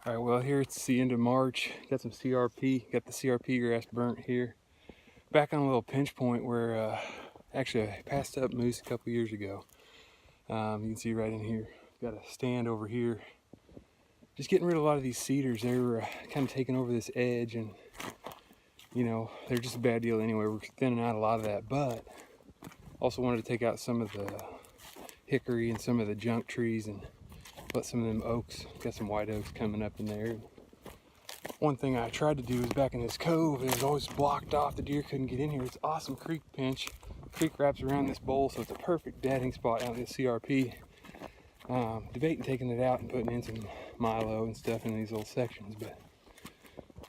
All right, well, here it's the end of March. Got some CRP, got the CRP grass burnt here. Back on a little pinch point where actually I passed up moose a couple years ago. You can see right in here. Got a stand over here. Just getting rid of a lot of these cedars. They were kind of taking over this edge, and you know, they're just a bad deal anyway. We're thinning out a lot of that, but also wanted to take out some of the hickory and some of the junk trees and let some of them oaks, got some white oaks coming up in there. One thing I tried to do is back in this cove, it was always blocked off, the deer couldn't get in here. It's awesome creek pinch. Creek wraps around this bowl, so it's a perfect dadding spot out in this CRP. Debating taking it out and putting in some milo and stuff in these little sections, but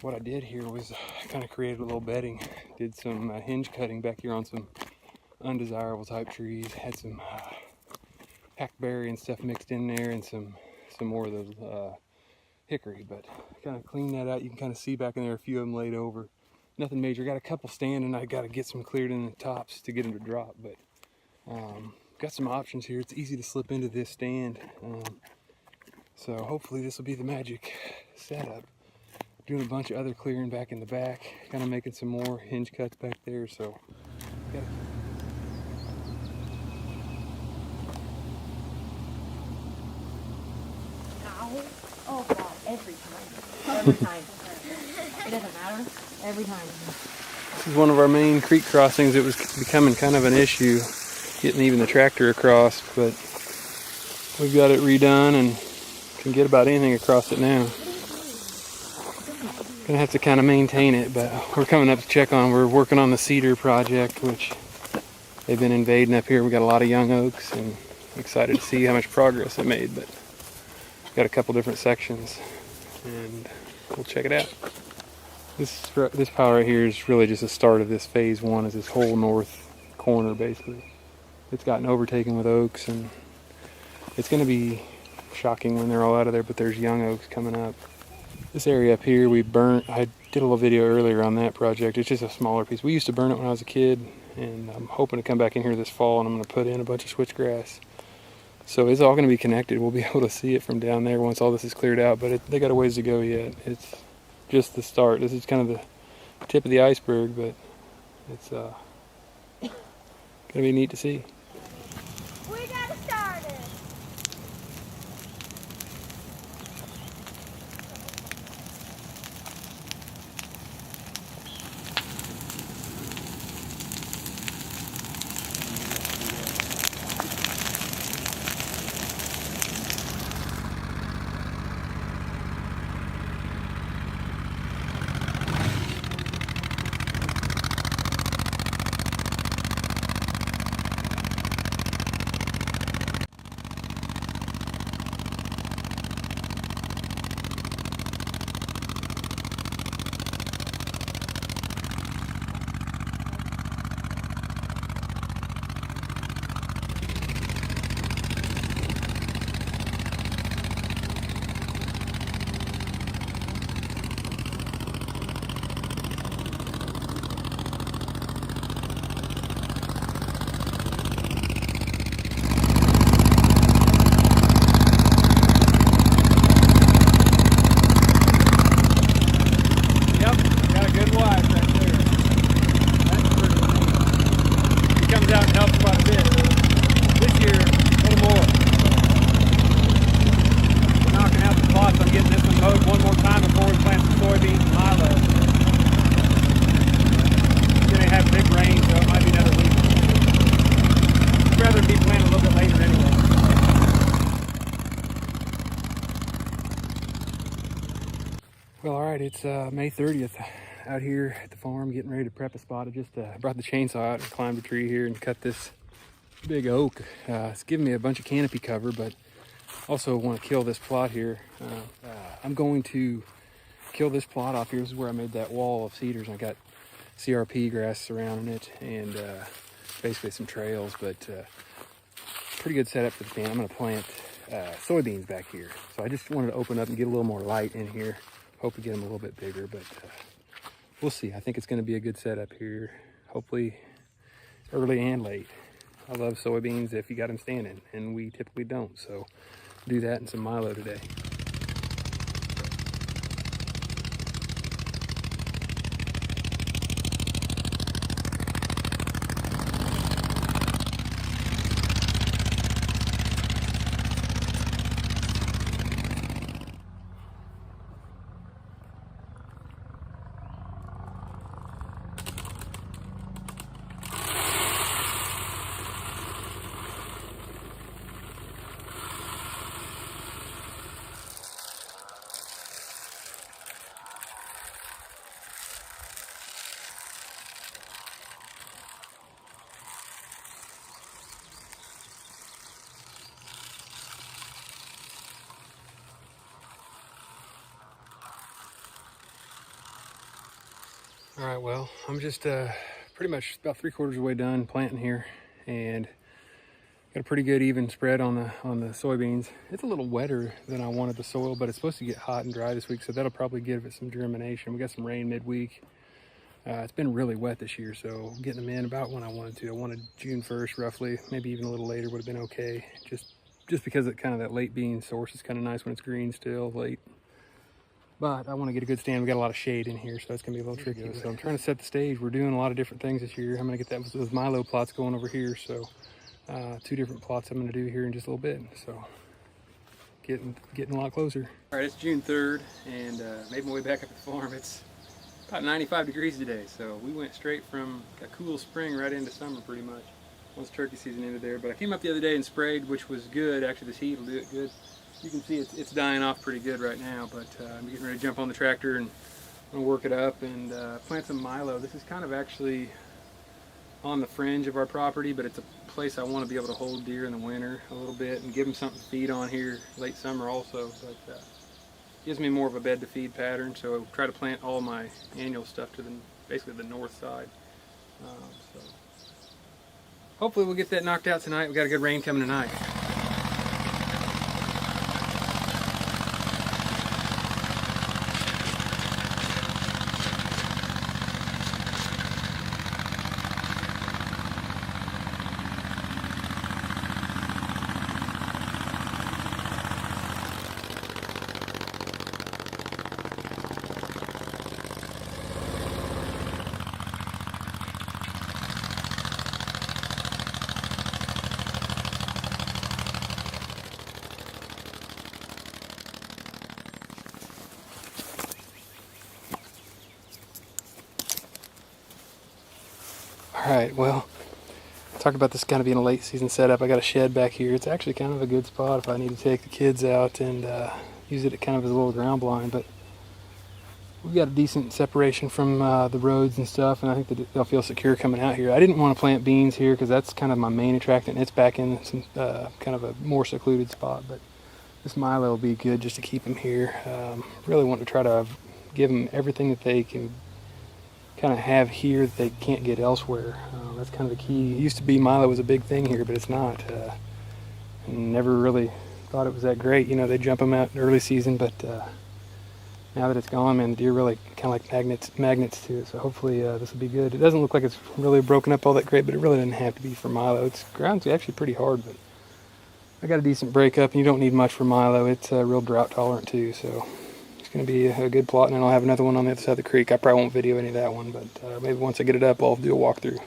what I did here was I kind of created a little bedding. Did some hinge cutting back here on some undesirable type trees. Had some hackberry and stuff mixed in there, and some more of those hickory, but kind of clean that out. You can kind of see back in there a few of them laid over. Nothing major. Got a couple standing. I got to get some cleared in the tops to get them to drop, but got some options here. It's easy to slip into this stand, so hopefully this will be the magic setup. Doing a bunch of other clearing back in the back, kind of making some more hinge cuts back there, so gotta... Oh God, every time. Every time. It doesn't matter. Every time. This is one of our main creek crossings. It was becoming kind of an issue getting even the tractor across, but we've got it redone and can get about anything across it now. Gonna have to kind of maintain it, but we're coming up to check on. We're working on the cedar project, which they've been invading up here. We got a lot of young oaks, and I'm excited to see how much progress it made, but got a couple different sections, and we'll check it out. This pile right here is really just the start of this phase one, is this whole north corner basically. It's gotten overtaken with oaks, and it's going to be shocking when they're all out of there, but there's young oaks coming up. This area up here we burnt. I did a little video earlier on that project. It's just a smaller piece. We used to burn it when I was a kid, and I'm hoping to come back in here this fall, and I'm going to put in a bunch of switchgrass. So it's all going to be connected. We'll be able to see it from down there once all this is cleared out, but they got a ways to go yet. It's just the start. This is kind of the tip of the iceberg, but it's going to be neat to see. We got it started. Out and helps quite a bit. This year, a little more. We're knocking out the plots. I'm getting this one mowed one more time before we plant some soybeans and milo. Then they have big rain, so it might be another week. I'd rather be planting a little bit later anyway. Well, all right, it's May 30th. Out here at the farm getting ready to prep a spot. I just brought the chainsaw out and climbed a tree here and cut this big oak. It's giving me a bunch of canopy cover, but also want to kill this plot here. I'm going to kill this plot off here. This is where I made that wall of cedars. I got CRP grass surrounding it, and basically some trails, but pretty good setup for the stand. I'm going to plant soybeans back here. So I just wanted to open up and get a little more light in here. Hope to get them a little bit bigger, but we'll see. I think it's going to be a good setup here. Hopefully early and late. I love soybeans if you got them standing, and we typically don't. So do that and some milo today. All right, well, I'm just pretty much about 3/4 of the way done planting here, and got a pretty good even spread on the soybeans. It's a little wetter than I wanted the soil, but it's supposed to get hot and dry this week, so that'll probably give it some germination. We got some rain midweek. It's been really wet this year, so getting them in about when I wanted to. I wanted June 1st roughly, maybe even a little later would have been okay. Just because it kind of that late bean source is kind of nice when it's green still late. But I want to get a good stand. We got a lot of shade in here, so that's gonna be a little tricky. So I'm trying to set the stage. We're doing a lot of different things this year. I'm gonna get those milo plots going over here. So 2 different plots I'm gonna do here in just a little bit. So getting a lot closer. All right, it's June 3rd, and made my way back up to the farm. It's about 95 degrees today, so we went straight from a cool spring right into summer pretty much. Once turkey season ended there, but I came up the other day and sprayed, which was good. Actually, this heat will do it good. You can see it's dying off pretty good right now, but I'm getting ready to jump on the tractor and I'm gonna work it up and plant some milo. This is kind of actually on the fringe of our property, but it's a place I want to be able to hold deer in the winter a little bit and give them something to feed on here late summer also. But gives me more of a bed to feed pattern, so I'll try to plant all my annual stuff to basically the north side. So hopefully we'll get that knocked out tonight. We got a good rain coming tonight. Alright, well, I talked about this kind of being a late season setup. I got a shed back here. It's actually kind of a good spot if I need to take the kids out and use it kind of as a little ground blind, but we've got a decent separation from the roads and stuff, and I think that they'll feel secure coming out here. I didn't want to plant beans here because that's kind of my main attractant, and it's back in some kind of a more secluded spot, but this milo will be good just to keep them here. Really want to try to give them everything that they can kind of have here that they can't get elsewhere. That's kind of the key. It used to be milo was a big thing here, but it's not. And never really thought it was that great. You know, they jump them out in early season, but now that it's gone, man, the deer really kind of like magnets to it. So hopefully this will be good. It doesn't look like it's really broken up all that great, but it really doesn't have to be for milo. It's ground's actually pretty hard, but I got a decent breakup, and you don't need much for milo. It's real drought tolerant too, so going to be a good plot, and then I'll have another one on the other side of the creek. I probably won't video any of that one, but maybe once I get it up, I'll do a walkthrough.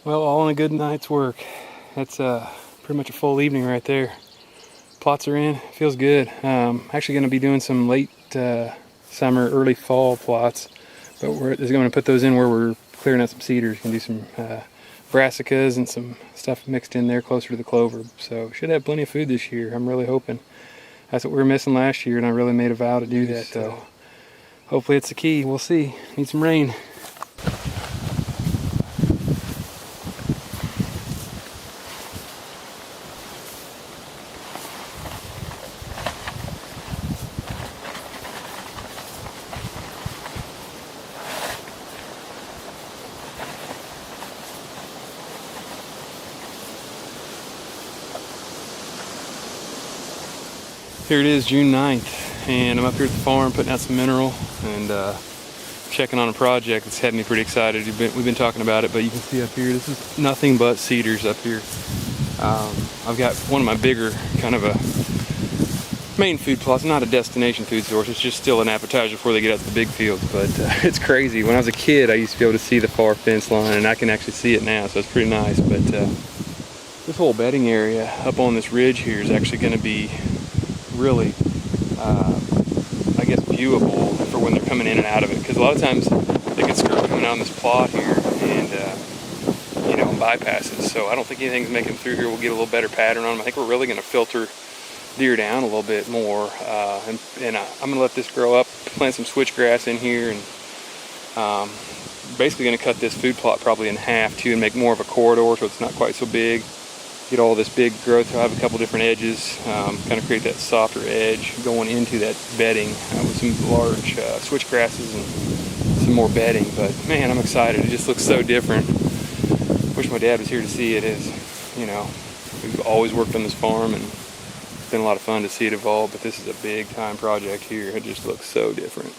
Well, all in a good night's work. That's pretty much a full evening right there. Plots are in, feels good. Actually going to be doing some late summer, early fall plots, but we're going to put those in where we're clearing out some cedars. Going to do some brassicas and some stuff mixed in there closer to the clover. So should have plenty of food this year. I'm really hoping. That's what we were missing last year, and I really made a vow to do that. So hopefully it's the key. We'll see. Need some rain. Here it is, June 9th, and I'm up here at the farm putting out some mineral and checking on a project that's had me pretty excited. We've been talking about it, but you can see up here, this is nothing but cedars up here. I've got one of my bigger kind of a main food plots, not a destination food source, it's just still an appetizer before they get out to the big fields, but it's crazy. When I was a kid, I used to be able to see the far fence line, and I can actually see it now, so it's pretty nice. But this whole bedding area up on this ridge here is actually going to be really, I guess, viewable for when they're coming in and out of it, because a lot of times they get skirt coming out on this plot here, and you know, bypasses. So I don't think anything's making it through here. We'll get a little better pattern on them. I think we're really going to filter deer down a little bit more, and I'm going to let this grow up, plant some switchgrass in here, and basically going to cut this food plot probably in half too and make more of a corridor so it's not quite so big. Get all this big growth. I'll have a couple different edges, kind of create that softer edge going into that bedding with some large switchgrasses and some more bedding. But man, I'm excited. It just looks so different. Wish my dad was here to see it. You know, we've always worked on this farm and it's been a lot of fun to see it evolve, but this is a big time project here. It just looks so different.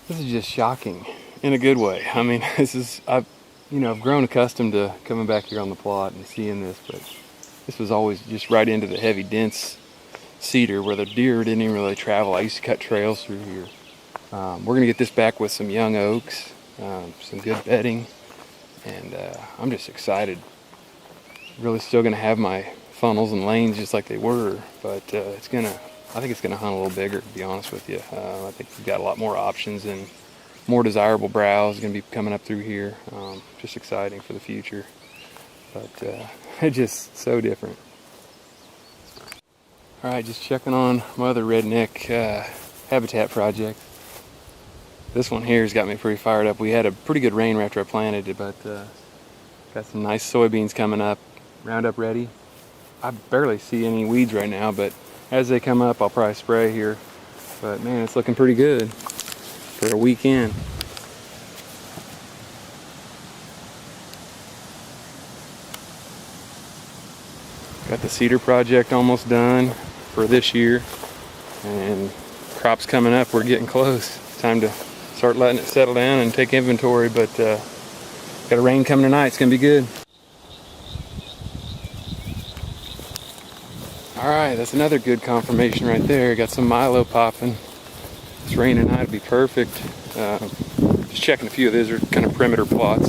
This is just shocking in a good way. I mean, I've grown accustomed to coming back here on the plot and seeing this, but this was always just right into the heavy, dense cedar where the deer didn't even really travel. I used to cut trails through here. We're going to get this back with some young oaks, some good bedding, and I'm just excited. Really still going to have my funnels and lanes just like they were, but I think it's going to hunt a little bigger, to be honest with you. I think we've got a lot more options and more desirable browse going to be coming up through here. Just exciting for the future, but it's just so different. All right, just checking on my other redneck habitat project. This one here has got me pretty fired up. We had a pretty good rain after I planted it, but got some nice soybeans coming up, Roundup ready. I barely see any weeds right now, but as they come up, I'll probably spray here. But man, it's looking pretty good for a weekend. Got the cedar project almost done for this year, and crops coming up. We're getting close. Time to start letting it settle down and take inventory, but got a rain coming tonight. It's gonna be good. All right, that's another good confirmation right there. Got some milo popping. This rain tonight will be perfect. Just checking a few of these are kind of perimeter plots.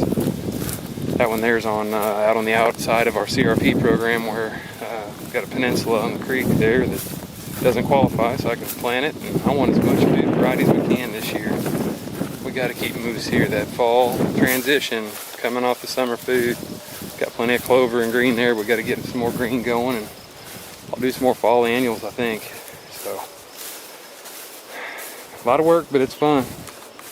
That one there's on out on the outside of our CRP program where we've got a peninsula on the creek there that doesn't qualify, so I can plant it. And I want as much food variety as we can this year. We got to keep moose here. That fall transition coming off the summer food. Got plenty of clover and green there. We got to get some more green going, and I'll do some more fall annuals, I think. So a lot of work, but it's fun.